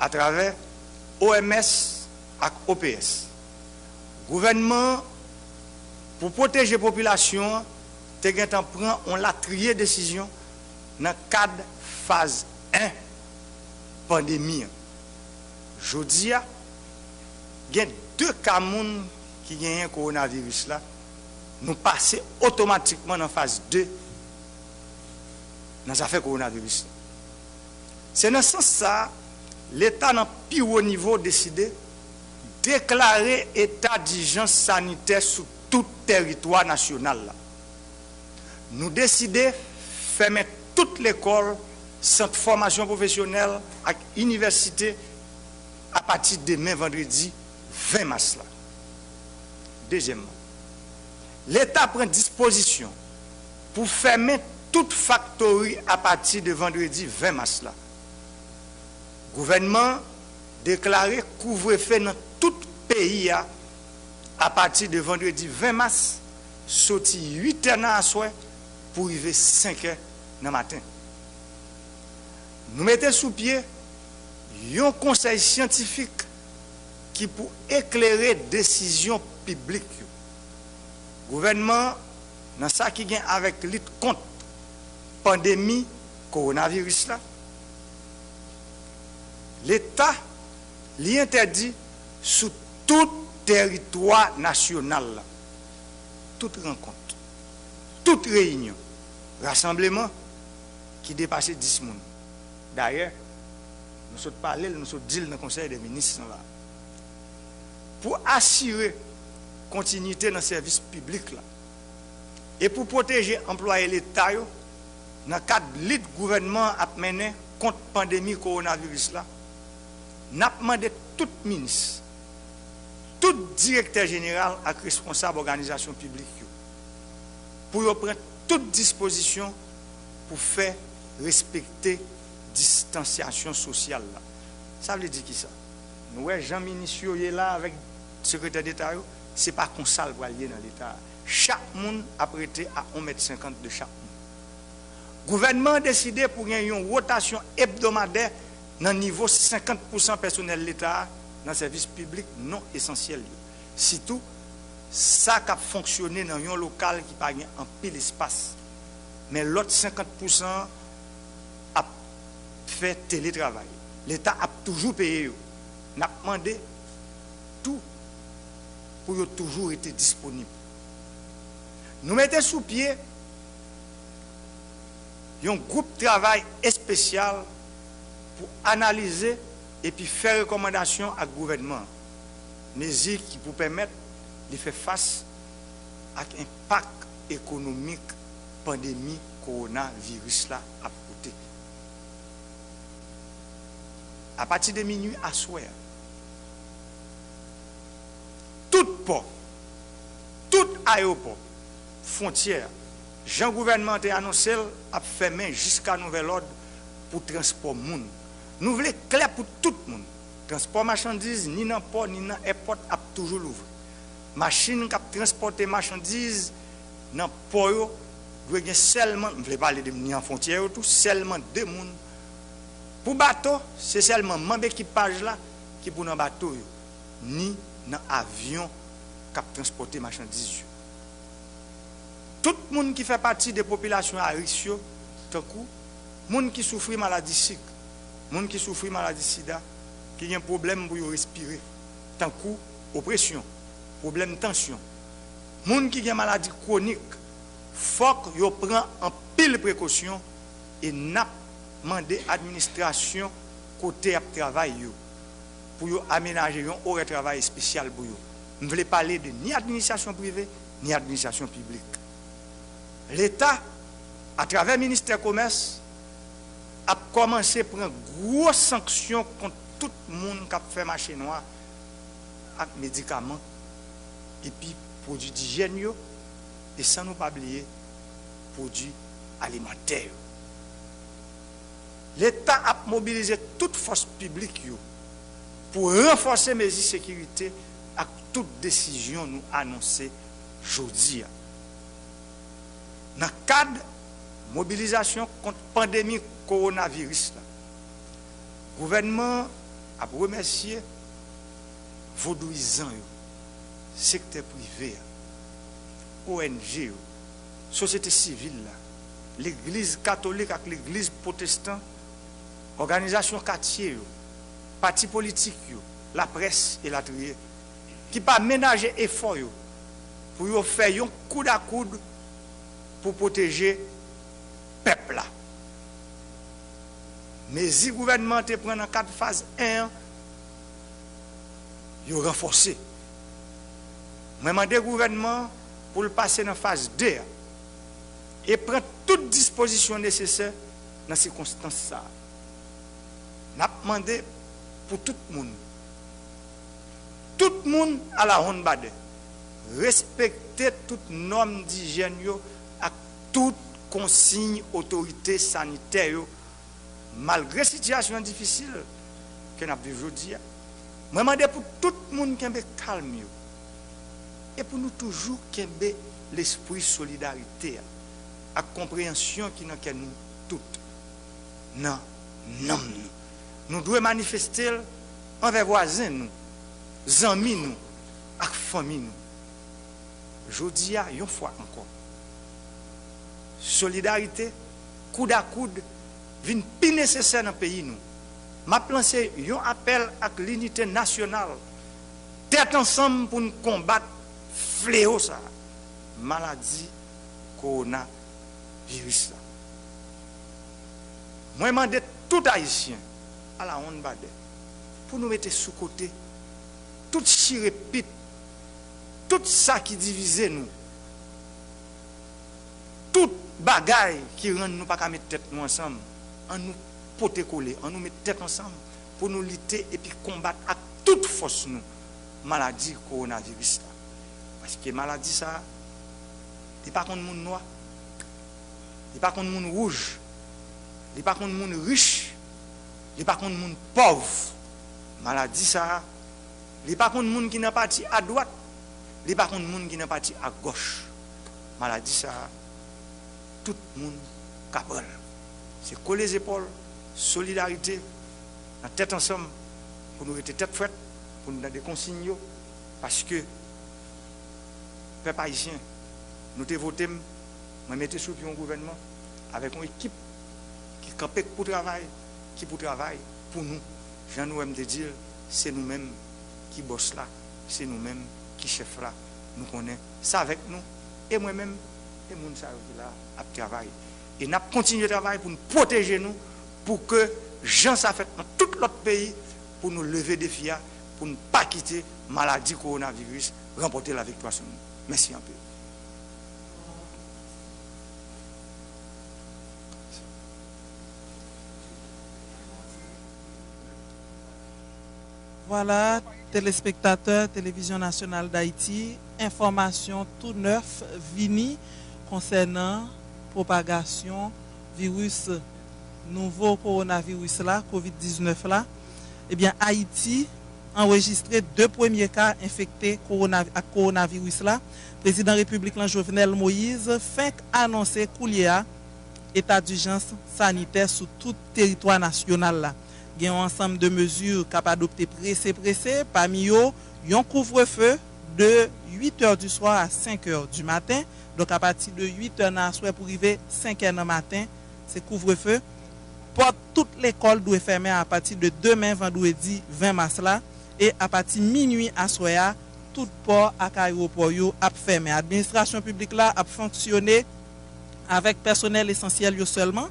à travers OMS et OPS. Gouvernement, pour protéger la population, on l'a trié décision dans le cadre phase 1 pandémie. Aujourd'hui, il y a 2 cas qui ont un coronavirus là. Nous passons automatiquement dans phase 2 dans l'affaire coronavirus. C'est dans ce sens ça, l'État dans le plus haut niveau décidé de déclarer état d'urgence sanitaire sur tout territoire national. Nous décidons de fermer toute l'école, centre de formation professionnelle et université à partir de demain vendredi 20 mars. Deuxièmement, l'État prend disposition pour fermer toute factory à partir de vendredi 20 mars. Le gouvernement déclaré couvre-feu dans tout pays à partir de vendredi 20 mars, sorti 8 h à soir pour arriver 5 h dans matin. Nous mettons sous pied un conseil scientifique qui pour éclairer décision publique. Le gouvernement, dans ça qui vient avec lutte contre la pandémie coronavirus là, l'État l'interdit sur tout territoire national, toute rencontre, toute réunion, rassemblement qui dépasse 10 personnes. D'ailleurs, nous sommes parlé, nous sommes dit dans le Conseil des ministres là, pour assurer la continuité dans le service public là, et pour protéger les employés de l'État, dans le cadre de lutte gouvernement à mener contre la pandémie coronavirus là, nous avons demandé tout ministre, tout directeur général et responsable de l'organisation publique pour prendre toute disposition pour faire respecter la distanciation sociale. Ça veut dire qui ça? Nous, Jean-Ministre est là avec le secrétaire d'État, ce n'est pas comme ça pour aller dans l'État. Chaque monde a prêté à 1,50 m de chaque monde. Le gouvernement a décidé pour une rotation hebdomadaire dans le niveau 50% personnel de l'État dans le service public non essentiel. Surtout, ça qui a fonctionné dans un local qui n'a pas en pile espace. Mais l'autre 50% a fait télétravail. L'État a toujours payé. On a demandé tout pour toujours être disponible. Nous mettons sous pied un groupe de travail spécial pour analyser et puis faire recommandations au gouvernement. Mesures qui vous permettent de faire face à l'impact économique de la pandémie coronavirus là à côté. À partir de minuit à soir, tout port, tout aéroport, frontière, Jean gouvernement a annoncé à fermer jusqu'à nouvel ordre pour transport monde. Nous voulons clair pour tout le monde. Transport marchandises, ni dans le port, ni dans l'aéroport, a toujours l'ouvert. Machine qui transporte marchandises dans le port, doit y seulement, je ne veux pas parler de ni en frontière, tout, seulement 2 personnes. Pour bateau, c'est seulement membre d'équipage là qui pour dans le bateau, ni dans l'avion qui transporte marchandises. Tout le monde qui fait partie des populations à risque, tant que les gens qui souffrent de maladie sick, les gens qui souffrent de maladie sida, qui ont un problème pour respirer, tant que oppression, problème de tension, les gens qui ont une maladie chronique, il faut qu'ils prennent en pile précaution et n'a demandé à l'administration côté à travail pour aménager un horaire de travail spécial pour eux. Je ne veux parler de ni administration privée ni administration publique. L'État, à travers le ministère du Commerce, a commencé à prendre grosses sanctions contre tout le monde qui a fait marché noir avec médicaments et puis produits d'hygiène et sans nous pas oublier produits alimentaires. L'État a mobilisé toute force publique pour renforcer les mesures de sécurité avec toute décision nous annoncée aujourd'hui. Dans le cadre de mobilisation contre la pandémie coronavirus, le gouvernement à remercier vaudouisants, secteur privé, ONG, société civile, l'église catholique avec l'église protestante, organisation quartier, partis politiques, la presse et la trier, qui pas ménager effort pour faire un coude à coude pour protéger le peuple là. Mais si le gouvernement te prend dans 4 phases 1, il renforcé. Je demande au gouvernement pour le passer dans la phase 2 et prendre toutes dispositions nécessaires dans ces circonstances. Je demandé pour tout le monde. Tout le monde à la ronde bade. Respecter toutes normes d'hygiène et toutes consignes autorités sanitaires malgré la situation difficile que nous vivons aujourd'hui. Je demande pour tout le monde qui est calme et pour nous toujours qui est l'esprit de solidarité et compréhension qui est nous toutes. Non, non, nous devons manifester envers voisins, nous, amis, nous, et famille. Je dis une fois encore, solidarité, coude à coude, vient plus nécessaire dans le pays. Nous. Ma lancé un appel à l'unité nationale, tête ensemble pour nous combattre fléau ça, maladie coronavirus. Moi, je demande tout haïtien à la honte bade pour nous mettre sous côté tout chirépite, tout ça qui divise nous, tout bagaille qui rend nous pas mettre tête nous ensemble, en nous poter coller, en nous mettre tête ensemble pour nous lutter et puis combattre à toute force nous maladie coronavirus. Parce que maladie ça, il n'est pas contre le monde noir, il n'est pas contre le monde rouge, il n'est pas contre le monde riche, il n'est pas contre le monde pauvre. Maladie ça, il n'est pas contre le monde qui n'est pas parti à droite, il n'est pas contre le monde qui n'est pas parti à gauche. Maladie ça, tout le monde capable. C'est coller les épaules, solidarité, la tête ensemble, pour nous être tête faite, pour nous donner des consignes, parce que, peuple haïtien, nous avons voté, nous mettons sous un gouvernement avec une équipe qui campait pour travail, qui pour travail pour nous. Jean nous aime de dire, c'est nous-mêmes qui bossent là, c'est nous-mêmes qui chefs là, nous connaissons ça avec nous, et moi-même, et mon qui là, à travailler. Et nous continuons de travailler pour nous protéger nous, pour que gens ça fait dans tout l'autre pays, pour nous lever des défis, pour ne pas quitter la maladie coronavirus, remporter la victoire sur nous. Merci un peu. Voilà, téléspectateurs, Télévision nationale d'Haïti, information tout neuf vini concernant propagation virus nouveau coronavirus là, COVID-19 là. Eh bien, Haïti enregistré 2 premiers cas infectés à coronavirus là. Président République Jovenel Moïse fait annoncer coulier état d'urgence sanitaire sur tout territoire national là. Il y a un ensemble de mesures capables d'adopter pressé. Parmi eux, il y a un couvre-feu de 8h du soir à 5h du matin. Donc à partir de 8h dans soir pour arriver 5h du matin, c'est couvre-feu. Porte toute l'école doit fermer à partir de demain vendredi 20 mars là et à partir de minuit à soir tout port à aéroport yo a fermé. L'administration publique là a fonctionné avec personnel essentiel yo seulement.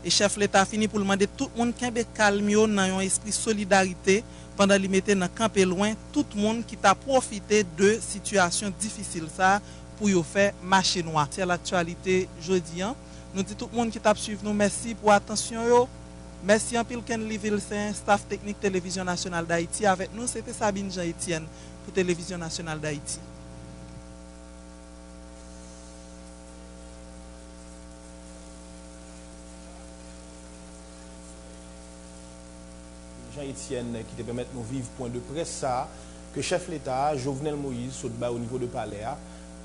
Et chef l'État fini pour demander tout le monde qui est calme dans un esprit de solidarité pendant qu'il mettait dans camp loin tout le monde qui t'a profité de situation difficile ça pour y faire marché noir. C'est l'actualité jeudi. Nous dit tout le monde qui t'a suivi nous merci pour attention yo. Merci en pile Ken Livilsain, staff technique Télévision nationale d'Haïti avec nous c'était Sabine Jean-Étienne pour Télévision nationale d'Haïti. Jean-Étienne qui te permettent de nous vivre point de presse ça que chef l'État Jovenel Moïse saute bas au niveau de palais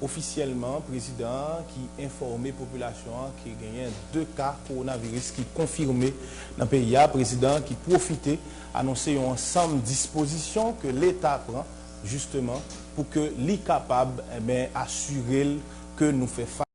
officiellement, président qui informé population qui gagne 2 cas coronavirus qui confirmé dans le pays. Président qui profité annoncer un ensemble de dispositions que l'État prend justement pour que l'État capable assurer que nous fait face